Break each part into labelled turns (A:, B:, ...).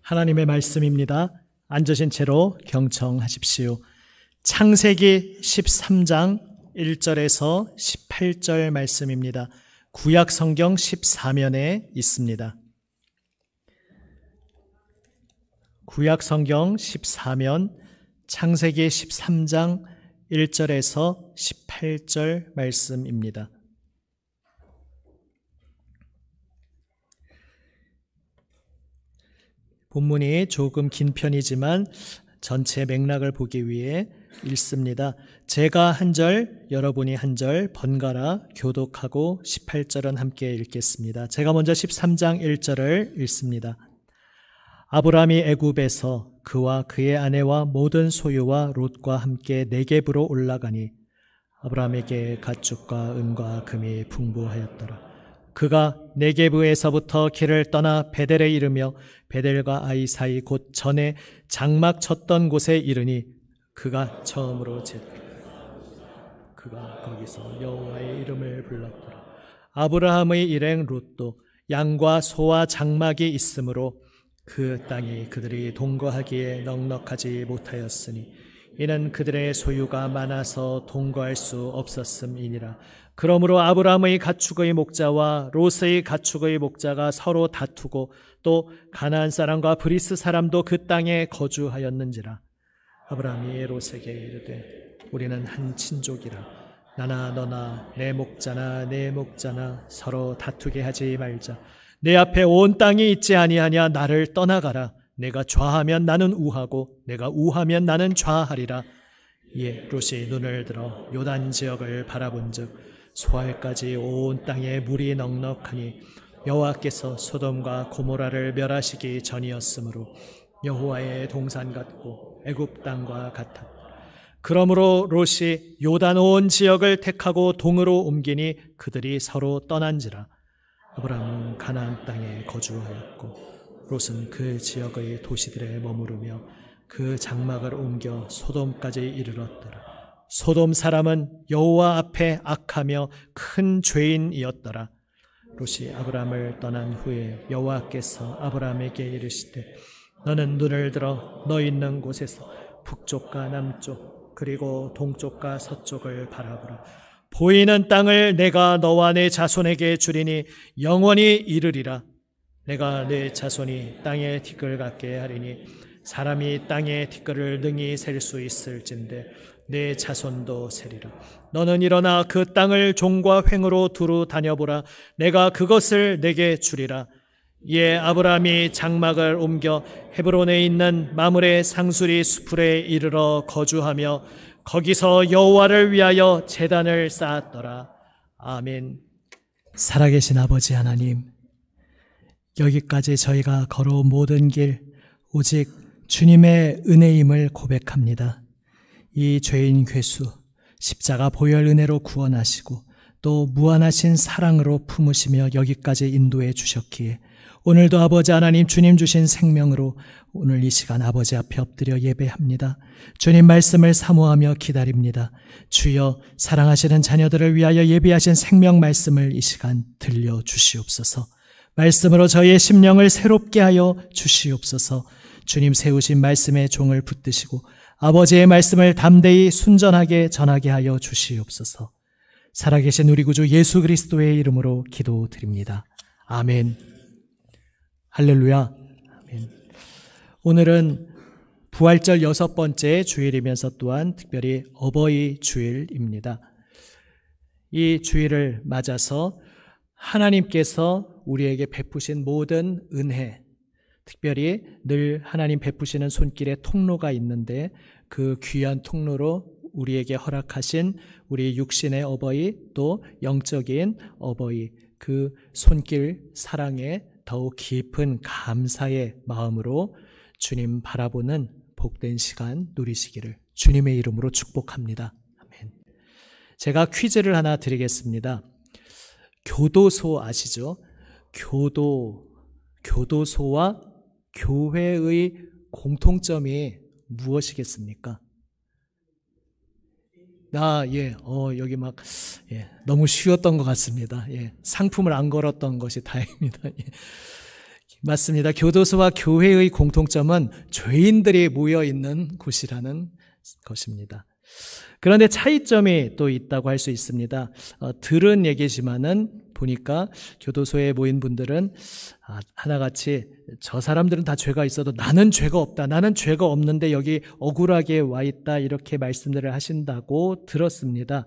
A: 하나님의 말씀입니다. 앉으신 채로 경청하십시오. 창세기 13장 1절에서 18절 말씀입니다. 구약 성경 14면에 있습니다. 구약 성경 14면 창세기 13장 1절에서 18절 말씀입니다. 본문이 조금 긴 편이지만 전체 맥락을 보기 위해 읽습니다. 제가 한 절, 여러분이 한 절 번갈아 교독하고 18절은 함께 읽겠습니다. 제가 먼저 13장 1절을 읽습니다. 아브라함이 애굽에서 그와 그의 아내와 모든 소유와 롯과 함께 네겝으로 올라가니 아브라함에게 가축과 은과 금이 풍부하였더라. 그가 네겝에서부터 길을 떠나 베델에 이르며 베델과 아이 사이 곧 전에 장막 쳤던 곳에 이르니 그가 처음으로 그가 거기서 여호와의 이름을 불렀더라. 아브라함의 일행 롯도 양과 소와 장막이 있으므로 그 땅이 그들이 동거하기에 넉넉하지 못하였으니 이는 그들의 소유가 많아서 동거할 수 없었음이니라. 그러므로 아브라함의 가축의 목자와 롯의 가축의 목자가 서로 다투고 또 가나안 사람과 브리스 사람도 그 땅에 거주하였는지라. 아브라함이 롯에게 이르되 우리는 한 친족이라. 나나 너나 내 목자나 내 목자나 서로 다투게 하지 말자. 내 앞에 온 땅이 있지 아니하냐. 나를 떠나가라. 내가 좌하면 나는 우하고 내가 우하면 나는 좌하리라. 이에 롯이 눈을 들어 요단 지역을 바라본즉 소알까지 온 땅에 물이 넉넉하니 여호와께서 소돔과 고모라를 멸하시기 전이었으므로 여호와의 동산 같고 애굽 땅과 같았다. 그러므로 롯이 요단 온 지역을 택하고 동으로 옮기니 그들이 서로 떠난지라. 아브라함은 가나안 땅에 거주하였고 롯은 그 지역의 도시들에 머무르며 그 장막을 옮겨 소돔까지 이르렀더라. 소돔 사람은 여호와 앞에 악하며 큰 죄인이었더라. 롯이 아브라함을 떠난 후에 여호와께서 아브라함에게 이르시되 너는 눈을 들어 너 있는 곳에서 북쪽과 남쪽 그리고 동쪽과 서쪽을 바라보라. 보이는 땅을 내가 너와 내 자손에게 주리니 영원히 이르리라. 내가 내 자손이 땅의 티끌 같게 하리니 사람이 땅의 티끌을 능히 셀 수 있을진데 내 자손도 세리라. 너는 일어나 그 땅을 종과 횡으로 두루 다녀보라. 내가 그것을 내게 주리라. 이에 아브라함이 장막을 옮겨 헤브론에 있는 마므레 상수리 수풀에 이르러 거주하며 거기서 여호와를 위하여 제단을 쌓았더라. 아멘. 살아계신 아버지 하나님, 여기까지 저희가 걸어온 모든 길 오직 주님의 은혜임을 고백합니다. 이 죄인 괴수 십자가 보혈 은혜로 구원하시고 또 무한하신 사랑으로 품으시며 여기까지 인도해 주셨기에 오늘도 아버지 하나님 주님 주신 생명으로 오늘 이 시간 아버지 앞에 엎드려 예배합니다. 주님 말씀을 사모하며 기다립니다. 주여 사랑하시는 자녀들을 위하여 예비하신 생명 말씀을 이 시간 들려주시옵소서. 말씀으로 저희의 심령을 새롭게 하여 주시옵소서. 주님 세우신 말씀에 종을 붙드시고 아버지의 말씀을 담대히 순전하게 전하게 하여 주시옵소서. 살아계신 우리 구주 예수 그리스도의 이름으로 기도드립니다. 아멘. 할렐루야. 아멘. 오늘은 부활절 6번째 주일이면서 또한 특별히 어버이 주일입니다. 이 주일을 맞아서 하나님께서 우리에게 베푸신 모든 은혜, 특별히 늘 하나님 베푸시는 손길에 통로가 있는데 그 귀한 통로로 우리에게 허락하신 우리 육신의 어버이 또 영적인 어버이 그 손길 사랑에 더욱 깊은 감사의 마음으로 주님 바라보는 복된 시간 누리시기를 주님의 이름으로 축복합니다. 아멘. 제가 퀴즈를 하나 드리겠습니다. 교도소 아시죠? 교도소와 교회의 공통점이 무엇이겠습니까? 여기 너무 쉬웠던 것 같습니다. 상품을 안 걸었던 것이 다행입니다. 맞습니다. 교도소와 교회의 공통점은 죄인들이 모여 있는 곳이라는 것입니다. 그런데 차이점이 또 있다고 할 수 있습니다. 들은 얘기지만은 보니까 교도소에 모인 분들은 하나같이 저 사람들은 다 죄가 있어도 나는 죄가 없다. 나는 죄가 없는데 여기 억울하게 와 있다. 이렇게 말씀들을 하신다고 들었습니다.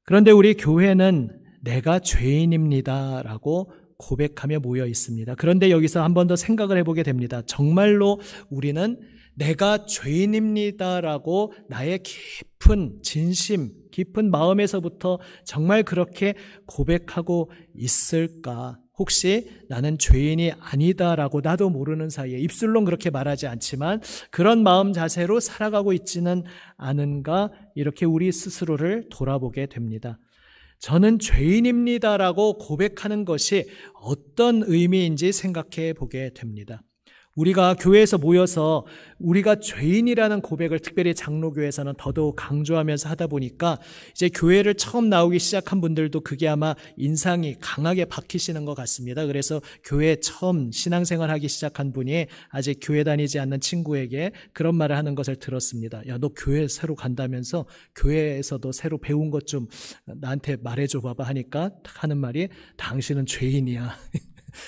A: 그런데 우리 교회는 내가 죄인입니다 라고 고백하며 모여 있습니다. 그런데 여기서 한 번 더 생각을 해보게 됩니다. 정말로 우리는 내가 죄인입니다라고 나의 깊은 진심, 깊은 마음에서부터 정말 그렇게 고백하고 있을까? 혹시 나는 죄인이 아니다라고 나도 모르는 사이에 입술로는 그렇게 말하지 않지만 그런 마음 자세로 살아가고 있지는 않은가? 이렇게 우리 스스로를 돌아보게 됩니다. 저는 죄인입니다라고 고백하는 것이 어떤 의미인지 생각해 보게 됩니다. 우리가 교회에서 모여서 우리가 죄인이라는 고백을 특별히 장로교회에서는 더더욱 강조하면서 하다 보니까 이제 교회를 처음 나오기 시작한 분들도 그게 아마 인상이 강하게 박히시는 것 같습니다. 그래서 교회에 처음 신앙생활하기 시작한 분이 아직 교회 다니지 않는 친구에게 그런 말을 하는 것을 들었습니다. 야, 너 교회 새로 간다면서 교회에서도 새로 배운 것 좀 나한테 말해줘 봐봐 하니까 하는 말이 당신은 죄인이야.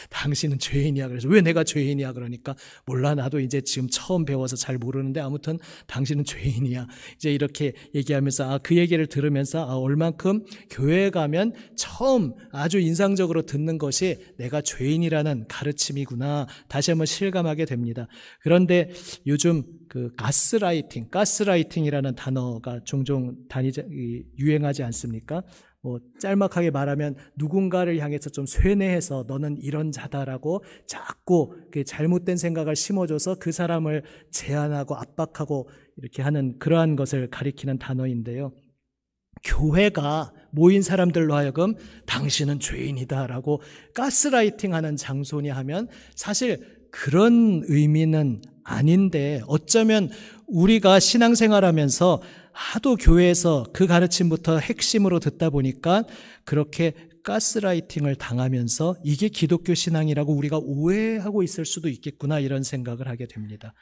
A: 당신은 죄인이야. 그래서 왜 내가 죄인이야? 그러니까 몰라 나도 이제 지금 처음 배워서 잘 모르는데 아무튼 당신은 죄인이야. 이제 이렇게 얘기하면서 그 얘기를 들으면서 얼만큼 교회에 가면 처음 아주 인상적으로 듣는 것이 내가 죄인이라는 가르침이구나. 다시 한번 실감하게 됩니다. 그런데 요즘 그 가스라이팅이라는 단어가 종종 유행하지 않습니까? 짤막하게 말하면 누군가를 향해서 좀 쇠뇌해서 너는 이런 자다라고 자꾸 그 잘못된 생각을 심어줘서 그 사람을 제한하고 압박하고 이렇게 하는 그러한 것을 가리키는 단어인데요. 교회가 모인 사람들로 하여금 당신은 죄인이다라고 가스라이팅하는 장소냐 하면 사실 그런 의미는 아닌데 어쩌면 우리가 신앙생활하면서 하도 교회에서 그 가르침부터 핵심으로 듣다 보니까 그렇게 가스라이팅을 당하면서 이게 기독교 신앙이라고 우리가 오해하고 있을 수도 있겠구나 이런 생각을 하게 됩니다.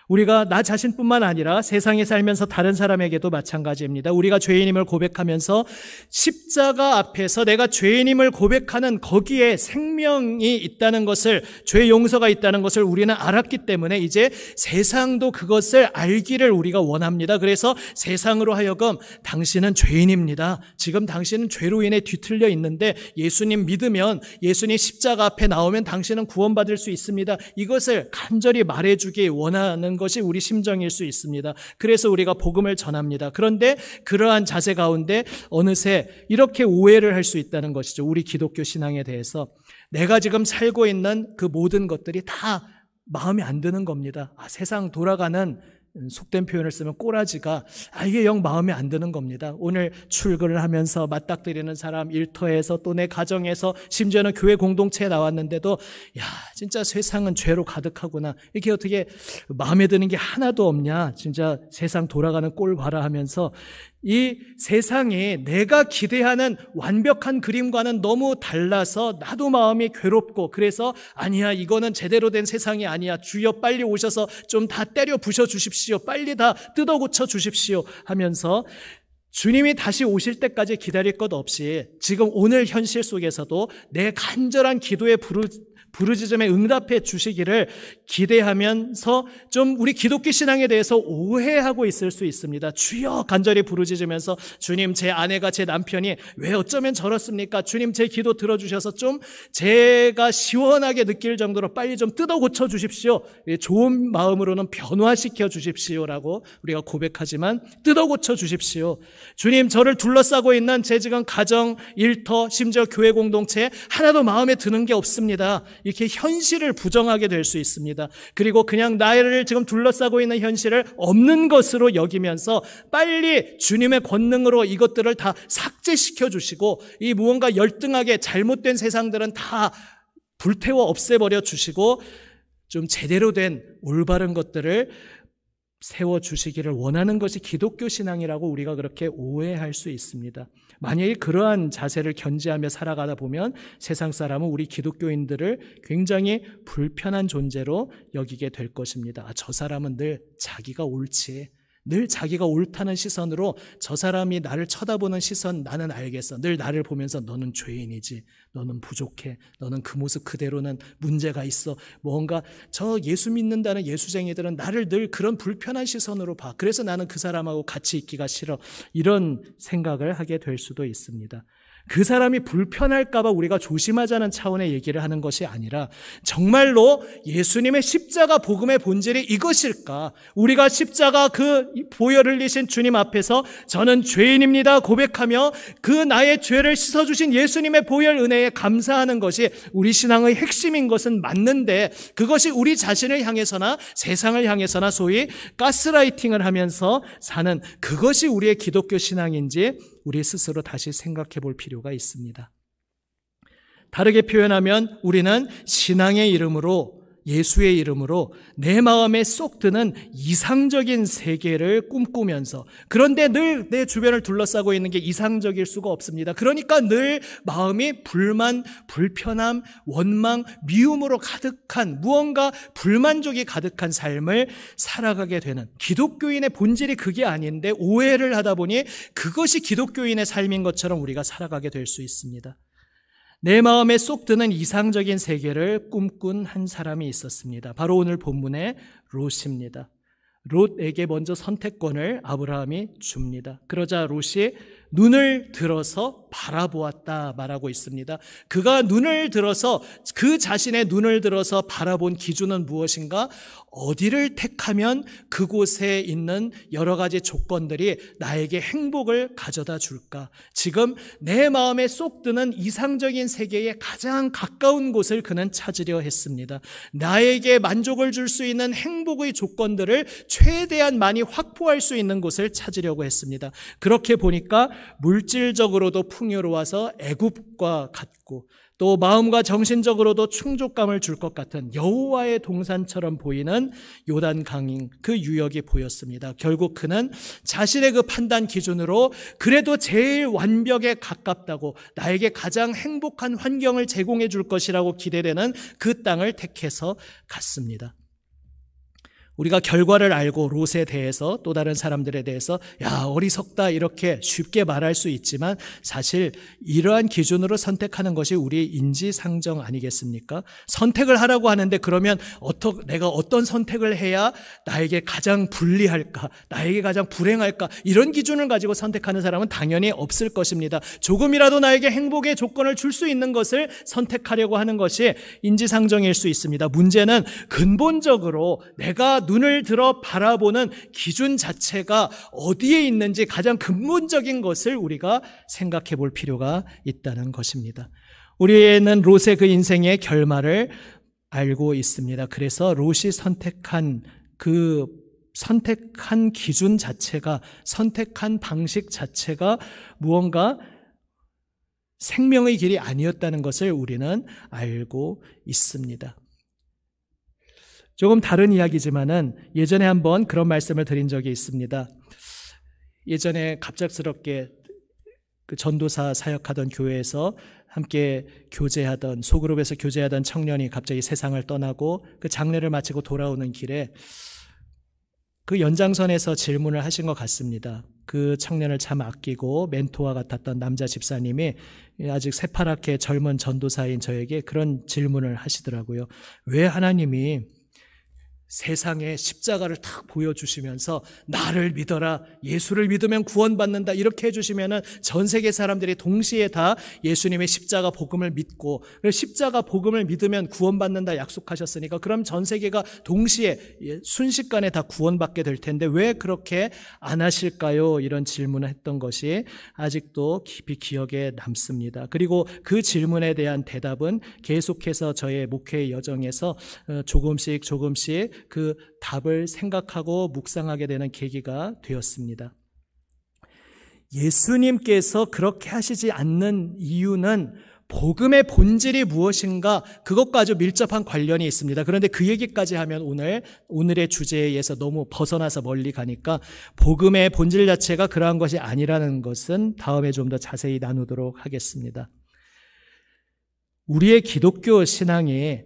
A: 우리가 나 자신뿐만 아니라 세상에 살면서 다른 사람에게도 마찬가지입니다. 우리가 죄인임을 고백하면서 십자가 앞에서 내가 죄인임을 고백하는 거기에 생명이 있다는 것을, 죄 용서가 있다는 것을 우리는 알았기 때문에 이제 세상도 그것을 알기를 우리가 원합니다. 그래서 세상으로 하여금 당신은 죄인입니다. 지금 당신은 죄로 인해 뒤틀려 있는데 예수님 믿으면, 예수님 십자가 앞에 나오면 당신은 구원받을 수 있습니다. 이것을 간절히 말해주기 원하는 것이 우리 심정일 수 있습니다. 그래서 우리가 복음을 전합니다. 그런데 그러한 자세 가운데 어느새 이렇게 오해를 할 수 있다는 것이죠. 우리 기독교 신앙에 대해서 내가 지금 살고 있는 그 모든 것들이 다 마음에 안 드는 겁니다. 세상 돌아가는, 속된 표현을 쓰면 꼬라지가 이게 영 마음에 안 드는 겁니다. 오늘 출근을 하면서 맞닥뜨리는 사람, 일터에서 또 내 가정에서 심지어는 교회 공동체에 나왔는데도 진짜 세상은 죄로 가득하구나. 이렇게 어떻게 마음에 드는 게 하나도 없냐. 진짜 세상 돌아가는 꼴 봐라 하면서 이 세상이 내가 기대하는 완벽한 그림과는 너무 달라서 나도 마음이 괴롭고 그래서 아니야 이거는 제대로 된 세상이 아니야. 주여 빨리 오셔서 좀 다 때려 부셔 주십시오. 빨리 다 뜯어 고쳐 주십시오 하면서 주님이 다시 오실 때까지 기다릴 것 없이 지금 오늘 현실 속에서도 내 간절한 기도의 부르짖음에 응답해 주시기를 기대하면서 좀 우리 기독교 신앙에 대해서 오해하고 있을 수 있습니다. 주여 간절히 부르짖으면서 주님 제 아내가 제 남편이 왜 어쩌면 저렇습니까? 주님 제 기도 들어주셔서 좀 제가 시원하게 느낄 정도로 빨리 좀 뜯어 고쳐 주십시오. 좋은 마음으로는 변화시켜 주십시오라고 우리가 고백하지만 뜯어 고쳐 주십시오. 주님 저를 둘러싸고 있는 제 지금 가정, 일터, 심지어 교회 공동체 하나도 마음에 드는 게 없습니다. 이렇게 현실을 부정하게 될 수 있습니다. 그리고 그냥 나를 지금 둘러싸고 있는 현실을 없는 것으로 여기면서 빨리 주님의 권능으로 이것들을 다 삭제시켜 주시고 이 무언가 열등하게 잘못된 세상들은 다 불태워 없애버려 주시고 좀 제대로 된 올바른 것들을 세워주시기를 원하는 것이 기독교 신앙이라고 우리가 그렇게 오해할 수 있습니다. 만약에 그러한 자세를 견지하며 살아가다 보면 세상 사람은 우리 기독교인들을 굉장히 불편한 존재로 여기게 될 것입니다. 저 사람은 늘 자기가 옳지, 늘 자기가 옳다는 시선으로 저 사람이 나를 쳐다보는 시선 나는 알겠어. 늘 나를 보면서 너는 죄인이지, 너는 부족해, 너는 그 모습 그대로는 문제가 있어. 뭔가 저 예수 믿는다는 예수쟁이들은 나를 늘 그런 불편한 시선으로 봐. 그래서 나는 그 사람하고 같이 있기가 싫어. 이런 생각을 하게 될 수도 있습니다. 그 사람이 불편할까 봐 우리가 조심하자는 차원의 얘기를 하는 것이 아니라 정말로 예수님의 십자가 복음의 본질이 이것일까? 우리가 십자가 그 보혈을 흘리신 주님 앞에서 저는 죄인입니다 고백하며 그 나의 죄를 씻어주신 예수님의 보혈 은혜에 감사하는 것이 우리 신앙의 핵심인 것은 맞는데, 그것이 우리 자신을 향해서나 세상을 향해서나 소위 가스라이팅을 하면서 사는 그것이 우리의 기독교 신앙인지 우리 스스로 다시 생각해 볼 필요가 있습니다. 다르게 표현하면 우리는 신앙의 이름으로, 예수의 이름으로 내 마음에 쏙 드는 이상적인 세계를 꿈꾸면서, 그런데 늘 내 주변을 둘러싸고 있는 게 이상적일 수가 없습니다. 그러니까 늘 마음이 불만, 불편함, 원망, 미움으로 가득한, 무언가 불만족이 가득한 삶을 살아가게 되는, 기독교인의 본질이 그게 아닌데 오해를 하다 보니 그것이 기독교인의 삶인 것처럼 우리가 살아가게 될 수 있습니다. 내 마음에 쏙 드는 이상적인 세계를 꿈꾼 한 사람이 있었습니다. 바로 오늘 본문의 롯입니다. 롯에게 먼저 선택권을 아브라함이 줍니다. 그러자 롯이 눈을 들어서 바라보았다 말하고 있습니다. 그가 눈을 들어서, 그 자신의 눈을 들어서 바라본 기준은 무엇인가? 어디를 택하면 그곳에 있는 여러 가지 조건들이 나에게 행복을 가져다 줄까? 지금 내 마음에 쏙 드는 이상적인 세계에 가장 가까운 곳을 그는 찾으려 했습니다. 나에게 만족을 줄 수 있는 행복의 조건들을 최대한 많이 확보할 수 있는 곳을 찾으려고 했습니다. 그렇게 보니까 물질적으로도 풍요로워서 애굽과 같고 또 마음과 정신적으로도 충족감을 줄 것 같은 여호와의 동산처럼 보이는 요단강인 그 유역이 보였습니다. 결국 그는 자신의 그 판단 기준으로 그래도 제일 완벽에 가깝다고, 나에게 가장 행복한 환경을 제공해 줄 것이라고 기대되는 그 땅을 택해서 갔습니다. 우리가 결과를 알고 롯에 대해서, 또 다른 사람들에 대해서 야 어리석다 이렇게 쉽게 말할 수 있지만, 사실 이러한 기준으로 선택하는 것이 우리의 인지상정 아니겠습니까? 선택을 하라고 하는데 그러면 내가 어떤 선택을 해야 나에게 가장 불리할까, 나에게 가장 불행할까, 이런 기준을 가지고 선택하는 사람은 당연히 없을 것입니다. 조금이라도 나에게 행복의 조건을 줄 수 있는 것을 선택하려고 하는 것이 인지상정일 수 있습니다. 문제는 근본적으로 내가 눈을 들어 바라보는 기준 자체가 어디에 있는지 가장 근본적인 것을 우리가 생각해 볼 필요가 있다는 것입니다. 우리는 롯의 그 인생의 결말을 알고 있습니다. 그래서 롯이 선택한 기준 자체가, 선택한 방식 자체가 무언가 생명의 길이 아니었다는 것을 우리는 알고 있습니다. 조금 다른 이야기지만은 예전에 한번 그런 말씀을 드린 적이 있습니다. 예전에 갑작스럽게 그 전도사 사역하던 교회에서 함께 교제하던, 소그룹에서 교제하던 청년이 갑자기 세상을 떠나고 그 장례를 마치고 돌아오는 길에 그 연장선에서 질문을 하신 것 같습니다. 그 청년을 참 아끼고 멘토와 같았던 남자 집사님이 아직 새파랗게 젊은 전도사인 저에게 그런 질문을 하시더라고요. 왜 하나님이 세상에 십자가를 탁 보여주시면서 나를 믿어라, 예수를 믿으면 구원받는다 이렇게 해주시면은 전 세계 사람들이 동시에 다 예수님의 십자가 복음을 믿고, 십자가 복음을 믿으면 구원받는다 약속하셨으니까 그럼 전 세계가 동시에 순식간에 다 구원받게 될 텐데 왜 그렇게 안 하실까요? 이런 질문을 했던 것이 아직도 깊이 기억에 남습니다. 그리고 그 질문에 대한 대답은 계속해서 저의 목회 여정에서 조금씩 그 답을 생각하고 묵상하게 되는 계기가 되었습니다. 예수님께서 그렇게 하시지 않는 이유는 복음의 본질이 무엇인가 그것과 아주 밀접한 관련이 있습니다. 그런데 그 얘기까지 하면 오늘의 주제에서 너무 벗어나서 멀리 가니까 복음의 본질 자체가 그러한 것이 아니라는 것은 다음에 좀 더 자세히 나누도록 하겠습니다. 우리의 기독교 신앙이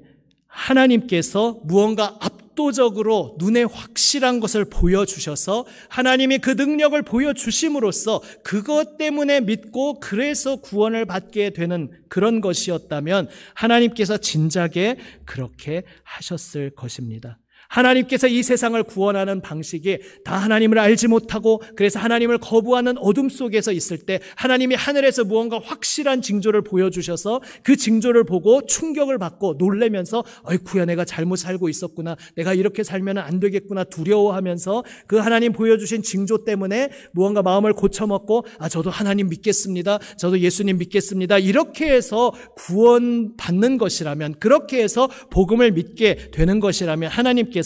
A: 하나님께서 무언가 압도적으로 눈에 확실한 것을 보여주셔서 하나님이 그 능력을 보여주심으로써 그것 때문에 믿고 그래서 구원을 받게 되는 그런 것이었다면 하나님께서 진작에 그렇게 하셨을 것입니다. 하나님께서 이 세상을 구원하는 방식이 다 하나님을 알지 못하고 그래서 하나님을 거부하는 어둠 속에서 있을 때 하나님이 하늘에서 무언가 확실한 징조를 보여주셔서 그 징조를 보고 충격을 받고 놀라면서 어이쿠야 내가 잘못 살고 있었구나, 내가 이렇게 살면 안 되겠구나 두려워하면서 그 하나님 보여주신 징조 때문에 무언가 마음을 고쳐먹고 저도 하나님 믿겠습니다, 저도 예수님 믿겠습니다 이렇게 해서 구원받는 것이라면, 그렇게 해서 복음을 믿게 되는 것이라면 하나님께서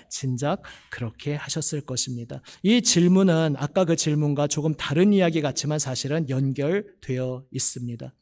A: 진작 그렇게 하셨을 것입니다. 이 질문은 아까 그 질문과 조금 다른 이야기 같지만 사실은 연결되어 있습니다.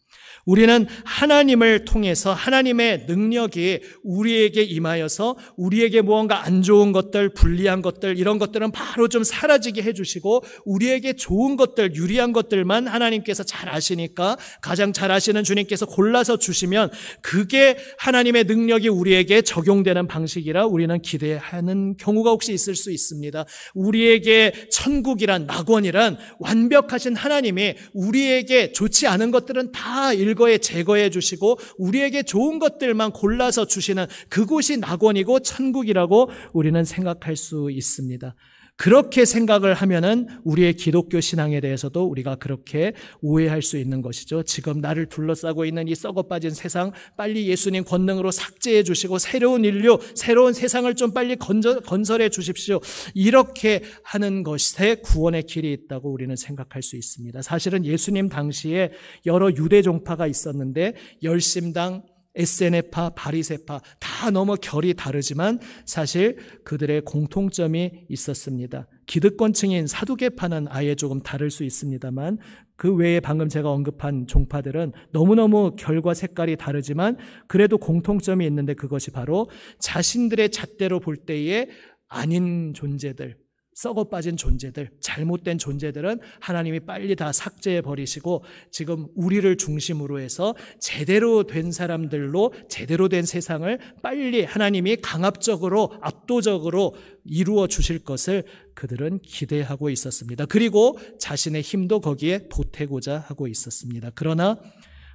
A: 우리는 하나님을 통해서 하나님의 능력이 우리에게 임하여서 우리에게 무언가 안 좋은 것들, 불리한 것들, 이런 것들은 바로 좀 사라지게 해주시고 우리에게 좋은 것들, 유리한 것들만 하나님께서 잘 아시니까 가장 잘 아시는 주님께서 골라서 주시면 그게 하나님의 능력이 우리에게 적용되는 방식이라 우리는 기대하는 경우가 혹시 있을 수 있습니다. 우리에게 천국이란, 낙원이란 완벽하신 하나님이 우리에게 좋지 않은 것들은 다 일거에 제거해 주시고 우리에게 좋은 것들만 골라서 주시는 그곳이 낙원이고 천국이라고 우리는 생각할 수 있습니다. 그렇게 생각을 하면은 우리의 기독교 신앙에 대해서도 우리가 그렇게 오해할 수 있는 것이죠. 지금 나를 둘러싸고 있는 이 썩어 빠진 세상 빨리 예수님 권능으로 삭제해 주시고 새로운 인류, 새로운 세상을 좀 빨리 건설해 주십시오. 이렇게 하는 것에 구원의 길이 있다고 우리는 생각할 수 있습니다. 사실은 예수님 당시에 여러 유대 종파가 있었는데 열심당, 에세네파, 바리새파 다 너무 결이 다르지만 사실 그들의 공통점이 있었습니다. 기득권층인 사두개파는 아예 조금 다를 수 있습니다만 그 외에 방금 제가 언급한 종파들은 너무너무 결과 색깔이 다르지만 그래도 공통점이 있는데 그것이 바로 자신들의 잣대로 볼 때에 아닌 존재들, 썩어 빠진 존재들, 잘못된 존재들은 하나님이 빨리 다 삭제해 버리시고 지금 우리를 중심으로 해서 제대로 된 사람들로 제대로 된 세상을 빨리 하나님이 강압적으로 압도적으로 이루어 주실 것을 그들은 기대하고 있었습니다. 그리고 자신의 힘도 거기에 보태고자 하고 있었습니다. 그러나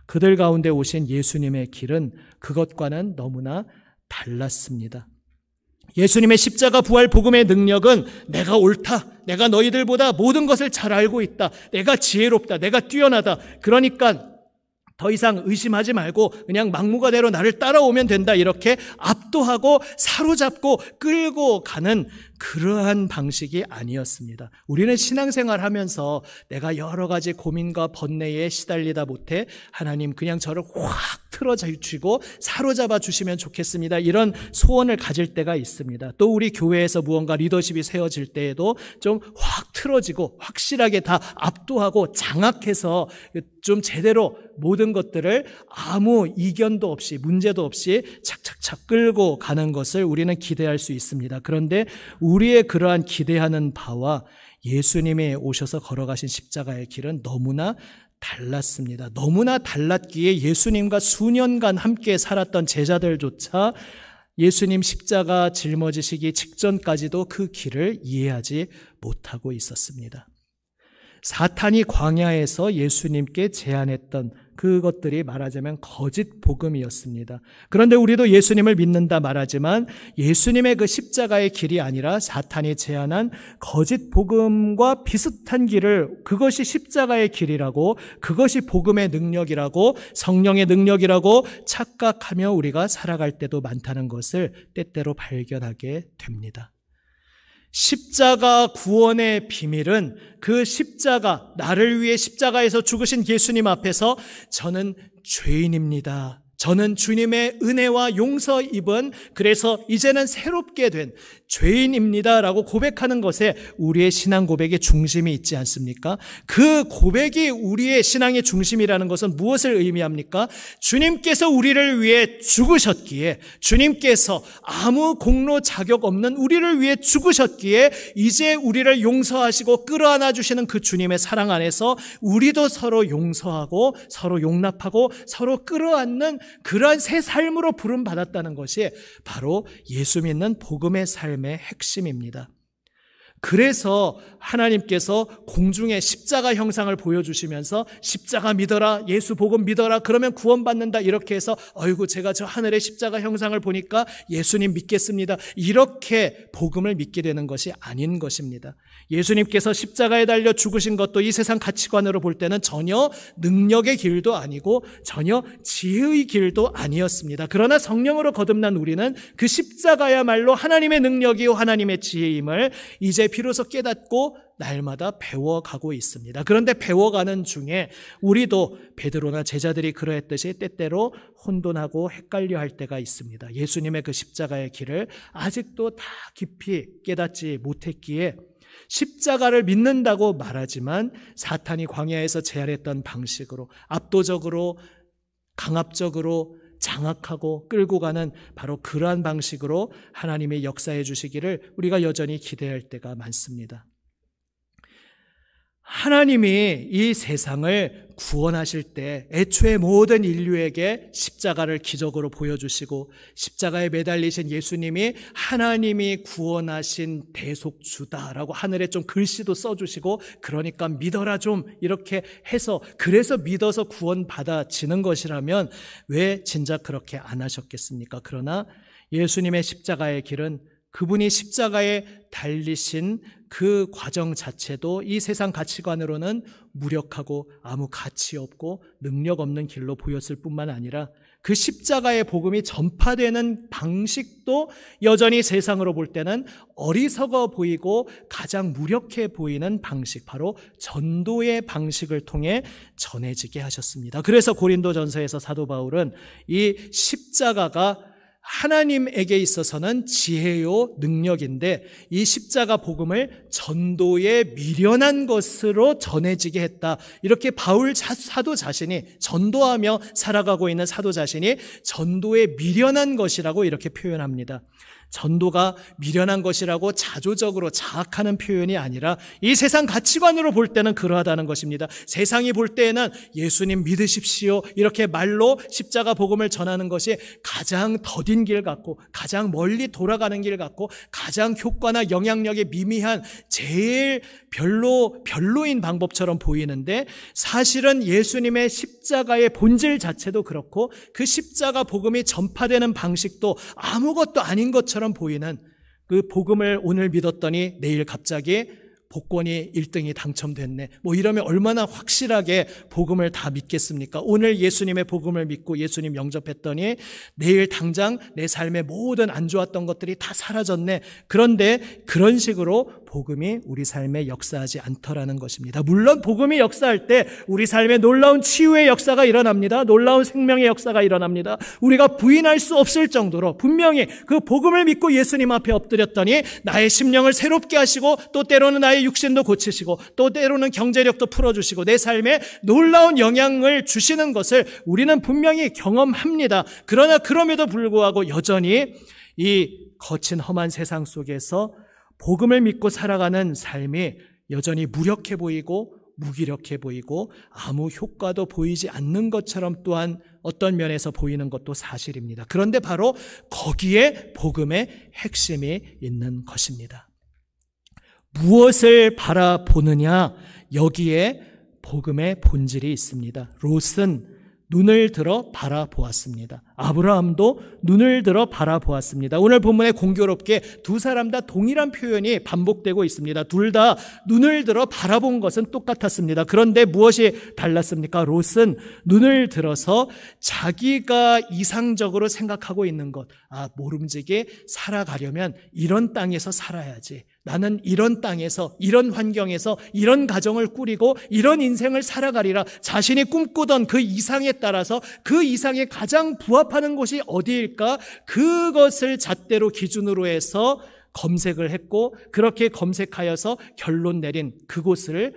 A: 그들 가운데 오신 예수님의 길은 그것과는 너무나 달랐습니다. 예수님의 십자가 부활 복음의 능력은 내가 옳다, 내가 너희들보다 모든 것을 잘 알고 있다, 내가 지혜롭다, 내가 뛰어나다, 그러니까 더 이상 의심하지 말고 그냥 막무가내로 나를 따라오면 된다, 이렇게 압도하고 사로잡고 끌고 가는 그러한 방식이 아니었습니다. 우리는 신앙생활 하면서 내가 여러 가지 고민과 번뇌에 시달리다 못해 하나님 그냥 저를 확 틀어주시고 사로잡아 주시면 좋겠습니다, 이런 소원을 가질 때가 있습니다. 또 우리 교회에서 무언가 리더십이 세워질 때에도 좀 확 틀어지고 확실하게 다 압도하고 장악해서 좀 제대로 모든 것들을 아무 이견도 없이 문제도 없이 착착착 끌고 가는 것을 우리는 기대할 수 있습니다. 그런데 우리의 그러한 기대하는 바와 예수님이 오셔서 걸어가신 십자가의 길은 너무나 달랐습니다. 너무나 달랐기에 예수님과 수년간 함께 살았던 제자들조차 예수님 십자가 짊어지시기 직전까지도 그 길을 이해하지 못하고 있었습니다. 사탄이 광야에서 예수님께 제안했던 그것들이 말하자면 거짓 복음이었습니다. 그런데 우리도 예수님을 믿는다 말하지만 예수님의 그 십자가의 길이 아니라 사탄이 제안한 거짓 복음과 비슷한 길을, 그것이 십자가의 길이라고, 그것이 복음의 능력이라고, 성령의 능력이라고 착각하며 우리가 살아갈 때도 많다는 것을 때때로 발견하게 됩니다. 십자가 구원의 비밀은 그 십자가, 나를 위해 십자가에서 죽으신 예수님 앞에서 저는 죄인입니다, 저는 주님의 은혜와 용서 입은, 그래서 이제는 새롭게 된 죄인입니다 라고 고백하는 것에 우리의 신앙 고백의 중심이 있지 않습니까? 그 고백이 우리의 신앙의 중심이라는 것은 무엇을 의미합니까? 주님께서 우리를 위해 죽으셨기에, 주님께서 아무 공로 자격 없는 우리를 위해 죽으셨기에 이제 우리를 용서하시고 끌어안아 주시는 그 주님의 사랑 안에서 우리도 서로 용서하고 서로 용납하고 서로 끌어안는 그러한 새 삶으로 부름받았다는 것이 바로 예수 믿는 복음의 삶의 핵심입니다. 그래서 하나님께서 공중에 십자가 형상을 보여주시면서 십자가 믿어라, 예수 복음 믿어라, 그러면 구원받는다, 이렇게 해서 어이구 제가 저 하늘의 십자가 형상을 보니까 예수님 믿겠습니다, 이렇게 복음을 믿게 되는 것이 아닌 것입니다. 예수님께서 십자가에 달려 죽으신 것도 이 세상 가치관으로 볼 때는 전혀 능력의 길도 아니고 전혀 지혜의 길도 아니었습니다. 그러나 성령으로 거듭난 우리는 그 십자가야말로 하나님의 능력이요 하나님의 지혜임을 이제 비로소 깨닫고 날마다 배워가고 있습니다. 그런데 배워가는 중에 우리도 베드로나 제자들이 그러했듯이 때때로 혼돈하고 헷갈려 할 때가 있습니다. 예수님의 그 십자가의 길을 아직도 다 깊이 깨닫지 못했기에 십자가를 믿는다고 말하지만 사탄이 광야에서 제안했던 방식으로 압도적으로 강압적으로 장악하고 끌고 가는 바로 그러한 방식으로 하나님의 역사해 주시기를 우리가 여전히 기대할 때가 많습니다. 하나님이 이 세상을 구원하실 때 애초에 모든 인류에게 십자가를 기적으로 보여주시고 십자가에 매달리신 예수님이 하나님이 구원하신 대속주다라고 하늘에 좀 글씨도 써주시고, 그러니까 믿어라 좀 이렇게 해서, 그래서 믿어서 구원받아지는 것이라면 왜 진작 그렇게 안 하셨겠습니까? 그러나 예수님의 십자가의 길은 그분이 십자가에 달리신 그 과정 자체도 이 세상 가치관으로는 무력하고 아무 가치 없고 능력 없는 길로 보였을 뿐만 아니라 그 십자가의 복음이 전파되는 방식도 여전히 세상으로 볼 때는 어리석어 보이고 가장 무력해 보이는 방식, 바로 전도의 방식을 통해 전해지게 하셨습니다. 그래서 고린도전서에서 사도 바울은 이 십자가가 하나님에게 있어서는 지혜요 능력인데 이 십자가 복음을 전도에 미련한 것으로 전해지게 했다, 이렇게 바울 사도 자신이, 전도하며 살아가고 있는 사도 자신이 전도에 미련한 것이라고 이렇게 표현합니다. 전도가 미련한 것이라고 자조적으로 자학하는 표현이 아니라 이 세상 가치관으로 볼 때는 그러하다는 것입니다. 세상이 볼 때에는 예수님 믿으십시오 이렇게 말로 십자가 복음을 전하는 것이 가장 더딘 길 같고 가장 멀리 돌아가는 길 같고 가장 효과나 영향력이 미미한 제일 별로인 방법처럼 보이는데, 사실은 예수님의 십자가의 본질 자체도 그렇고 그 십자가 복음이 전파되는 방식도 아무것도 아닌 것처럼 보이는, 그 복음을 오늘 믿었더니 내일 갑자기 복권이 1등이 당첨됐네, 뭐 이러면 얼마나 확실하게 복음을 다 믿겠습니까? 오늘 예수님의 복음을 믿고 예수님 영접했더니 내일 당장 내 삶의 모든 안 좋았던 것들이 다 사라졌네. 그런데 그런 식으로 복음이 우리 삶에 역사하지 않더라는 것입니다. 물론 복음이 역사할 때 우리 삶에 놀라운 치유의 역사가 일어납니다. 놀라운 생명의 역사가 일어납니다. 우리가 부인할 수 없을 정도로 분명히 그 복음을 믿고 예수님 앞에 엎드렸더니 나의 심령을 새롭게 하시고, 또 때로는 나의 육신도 고치시고, 또 때로는 경제력도 풀어주시고 내 삶에 놀라운 영향을 주시는 것을 우리는 분명히 경험합니다. 그러나 그럼에도 불구하고 여전히 이 거친 험한 세상 속에서 복음을 믿고 살아가는 삶이 여전히 무력해 보이고 무기력해 보이고 아무 효과도 보이지 않는 것처럼 또한 어떤 면에서 보이는 것도 사실입니다. 그런데 바로 거기에 복음의 핵심이 있는 것입니다. 무엇을 바라보느냐, 여기에 복음의 본질이 있습니다. 롯은 눈을 들어 바라보았습니다. 아브라함도 눈을 들어 바라보았습니다. 오늘 본문에 공교롭게 두 사람 다 동일한 표현이 반복되고 있습니다. 둘 다 눈을 들어 바라본 것은 똑같았습니다. 그런데 무엇이 달랐습니까? 롯은 눈을 들어서 자기가 이상적으로 생각하고 있는 것, 모름지기 살아가려면 이런 땅에서 살아야지, 나는 이런 땅에서, 이런 환경에서, 이런 가정을 꾸리고 이런 인생을 살아가리라. 자신이 꿈꾸던 그 이상에 따라서 그 이상에 가장 부합하는 곳이 어디일까? 그것을 잣대로 기준으로 해서 검색을 했고, 그렇게 검색하여서 결론 내린 그곳을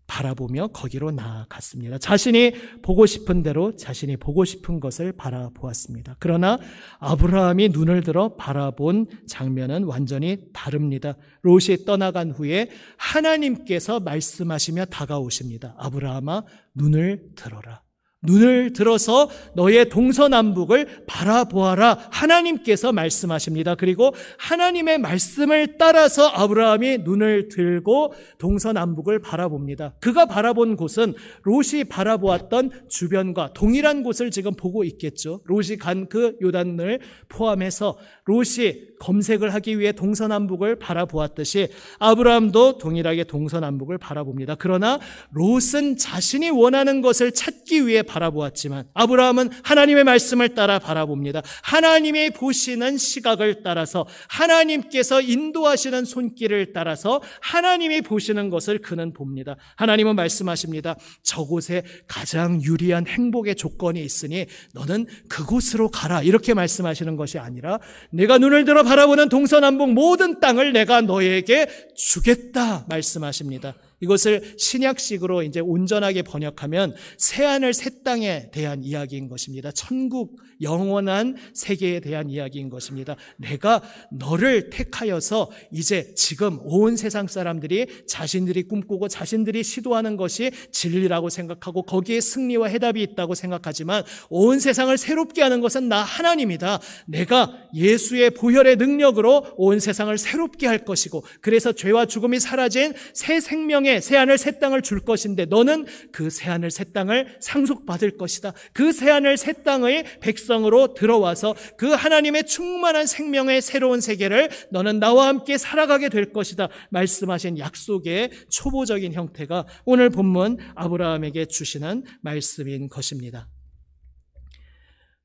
A: 바라보며 거기로 나아갔습니다. 자신이 보고 싶은 대로 자신이 보고 싶은 것을 바라보았습니다. 그러나 아브라함이 눈을 들어 바라본 장면은 완전히 다릅니다. 롯이 떠나간 후에 하나님께서 말씀하시며 다가오십니다. 아브라함아, 눈을 들어라. 눈을 들어서 너의 동서남북을 바라보아라. 하나님께서 말씀하십니다. 그리고 하나님의 말씀을 따라서 아브라함이 눈을 들고 동서남북을 바라봅니다. 그가 바라본 곳은 롯이 바라보았던 주변과 동일한 곳을 지금 보고 있겠죠. 롯이 간 그 요단을 포함해서 롯이 검색을 하기 위해 동서남북을 바라보았듯이 아브라함도 동일하게 동서남북을 바라봅니다. 그러나 롯은 자신이 원하는 것을 찾기 위해 바라보았지만 아브라함은 하나님의 말씀을 따라 바라봅니다. 하나님이 보시는 시각을 따라서, 하나님께서 인도하시는 손길을 따라서 하나님이 보시는 것을 그는 봅니다. 하나님은 말씀하십니다. 저곳에 가장 유리한 행복의 조건이 있으니 너는 그곳으로 가라. 이렇게 말씀하시는 것이 아니라 내가 눈을 들어 바라보는 동서남북 모든 땅을 내가 너에게 주겠다 말씀하십니다. 이것을 신약식으로 이제 온전하게 번역하면 새하늘 새 땅에 대한 이야기인 것입니다. 천국, 영원한 세계에 대한 이야기인 것입니다. 내가 너를 택하여서 이제 지금 온 세상 사람들이 자신들이 꿈꾸고 자신들이 시도하는 것이 진리라고 생각하고 거기에 승리와 해답이 있다고 생각하지만 온 세상을 새롭게 하는 것은 나 하나님이다. 내가 예수의 보혈의 능력으로 온 세상을 새롭게 할 것이고, 그래서 죄와 죽음이 사라진 새 생명의 새하늘 새 땅을 줄 것인데 너는 그 새하늘 새 땅을 상속받을 것이다. 그 새하늘 새 땅의 백성으로 들어와서 그 하나님의 충만한 생명의 새로운 세계를 너는 나와 함께 살아가게 될 것이다 말씀하신 약속의 초보적인 형태가 오늘 본문 아브라함에게 주시는 말씀인 것입니다.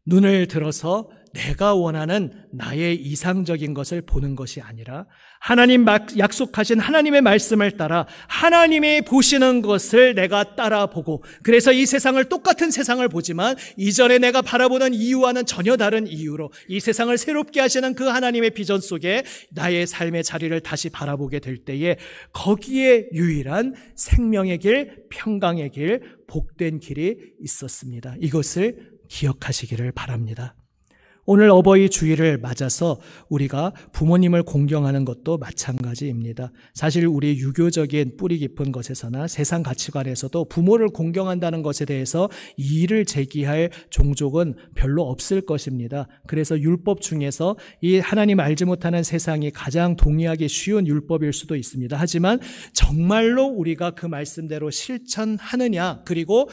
A: 눈을 들어서 내가 원하는 나의 이상적인 것을 보는 것이 아니라 하나님 약속하신 하나님의 말씀을 따라 하나님이 보시는 것을 내가 따라보고, 그래서 이 세상을 똑같은 세상을 보지만 이전에 내가 바라보는 이유와는 전혀 다른 이유로 이 세상을 새롭게 하시는 그 하나님의 비전 속에 나의 삶의 자리를 다시 바라보게 될 때에 거기에 유일한 생명의 길, 평강의 길, 복된 길이 있었습니다. 이것을 기억하시기를 바랍니다. 오늘 어버이 주일을 맞아서 우리가 부모님을 공경하는 것도 마찬가지입니다. 사실 우리 유교적인 뿌리 깊은 것에서나 세상 가치관에서도 부모를 공경한다는 것에 대해서 이의를 제기할 종족은 별로 없을 것입니다. 그래서 율법 중에서 이 하나님 알지 못하는 세상이 가장 동의하기 쉬운 율법일 수도 있습니다. 하지만 정말로 우리가 그 말씀대로 실천하느냐, 그리고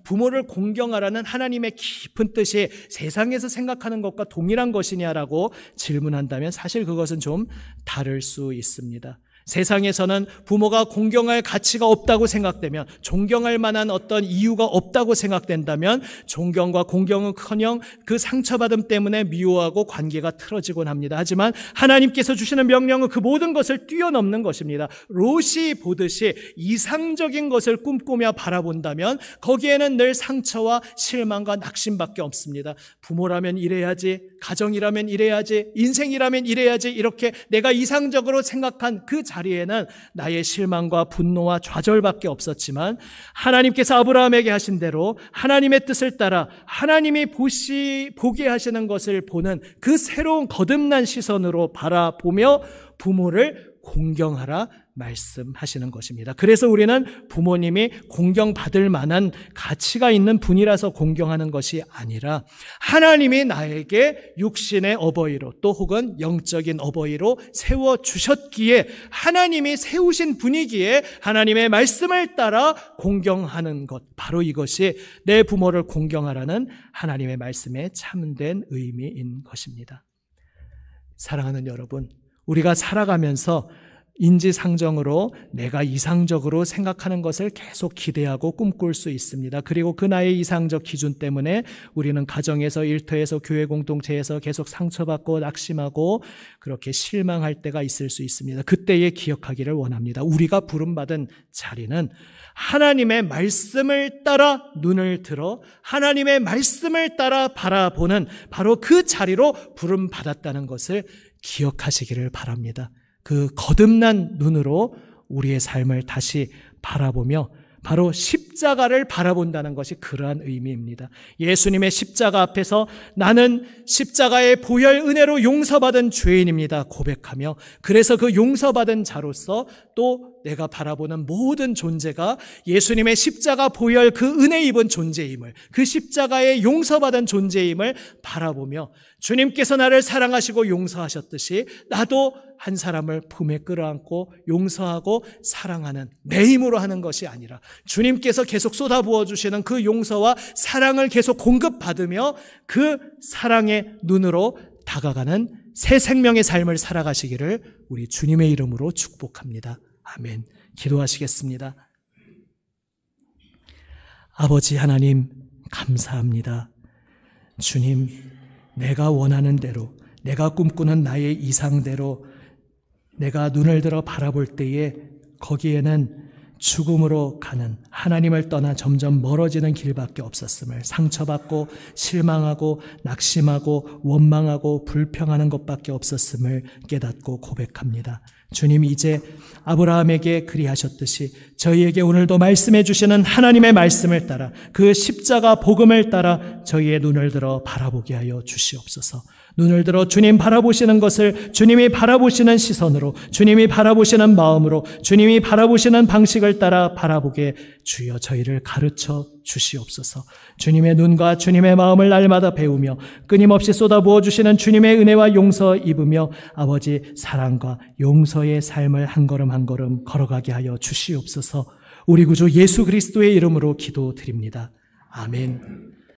A: 부모를 공경하라는 하나님의 깊은 뜻이 세상에서 생각하는 것과 동일한 것이냐라고 질문한다면 사실 그것은 좀 다를 수 있습니다. 세상에서는 부모가 공경할 가치가 없다고 생각되면, 존경할 만한 어떤 이유가 없다고 생각된다면 존경과 공경은커녕 그 상처받음 때문에 미워하고 관계가 틀어지곤 합니다. 하지만 하나님께서 주시는 명령은 그 모든 것을 뛰어넘는 것입니다. 롯이 보듯이 이상적인 것을 꿈꾸며 바라본다면 거기에는 늘 상처와 실망과 낙심밖에 없습니다. 부모라면 이래야지, 가정이라면 이래야지, 인생이라면 이래야지, 이렇게 내가 이상적으로 생각한 그 자리에는 나의 실망과 분노와 좌절밖에 없었지만 하나님께서 아브라함에게 하신 대로 하나님의 뜻을 따라 하나님이 보게 하시는 것을 보는 그 새로운 거듭난 시선으로 바라보며 부모를 공경하라 말씀하시는 것입니다. 그래서 우리는 부모님이 공경받을 만한 가치가 있는 분이라서 공경하는 것이 아니라 하나님이 나에게 육신의 어버이로 또 혹은 영적인 어버이로 세워주셨기에, 하나님이 세우신 분이기에 하나님의 말씀을 따라 공경하는 것, 바로 이것이 내 부모를 공경하라는 하나님의 말씀에 참된 의미인 것입니다. 사랑하는 여러분, 우리가 살아가면서 인지상정으로 내가 이상적으로 생각하는 것을 계속 기대하고 꿈꿀 수 있습니다. 그리고 그 나의 이상적 기준 때문에 우리는 가정에서, 일터에서, 교회 공동체에서 계속 상처받고 낙심하고 그렇게 실망할 때가 있을 수 있습니다. 그때에 기억하기를 원합니다. 우리가 부름받은 자리는 하나님의 말씀을 따라 눈을 들어 하나님의 말씀을 따라 바라보는 바로 그 자리로 부름받았다는 것을 기억하시기를 바랍니다. 그 거듭난 눈으로 우리의 삶을 다시 바라보며 바로 십자가를 바라본다는 것이 그러한 의미입니다. 예수님의 십자가 앞에서 나는 십자가의 보혈 은혜로 용서받은 죄인입니다 고백하며, 그래서 그 용서받은 자로서 또 내가 바라보는 모든 존재가 예수님의 십자가 보혈 그 은혜 입은 존재임을, 그 십자가의 용서받은 존재임을 바라보며 주님께서 나를 사랑하시고 용서하셨듯이 나도 한 사람을 품에 끌어안고 용서하고 사랑하는, 내 힘으로 하는 것이 아니라 주님께서 계속 쏟아부어 주시는 그 용서와 사랑을 계속 공급받으며 그 사랑의 눈으로 다가가는 새 생명의 삶을 살아가시기를 우리 주님의 이름으로 축복합니다. 아멘. 기도하시겠습니다. 아버지 하나님, 감사합니다. 주님, 내가 원하는 대로, 내가 꿈꾸는 나의 이상대로 내가 눈을 들어 바라볼 때에 거기에는 죽음으로 가는, 하나님을 떠나 점점 멀어지는 길밖에 없었음을, 상처받고 실망하고 낙심하고 원망하고 불평하는 것밖에 없었음을 깨닫고 고백합니다. 주님, 이제 아브라함에게 그리하셨듯이 저희에게 오늘도 말씀해 주시는 하나님의 말씀을 따라 그 십자가 복음을 따라 저희의 눈을 들어 바라보게 하여 주시옵소서. 눈을 들어 주님 바라보시는 것을 주님이 바라보시는 시선으로, 주님이 바라보시는 마음으로, 주님이 바라보시는 방식을 따라 바라보게 주여 저희를 가르쳐 주시옵소서. 주님의 눈과 주님의 마음을 날마다 배우며 끊임없이 쏟아부어 주시는 주님의 은혜와 용서 입으며 아버지 사랑과 용서의 삶을 한 걸음 한 걸음 걸어가게 하여 주시옵소서. 우리 구주 예수 그리스도의 이름으로 기도드립니다. 아멘.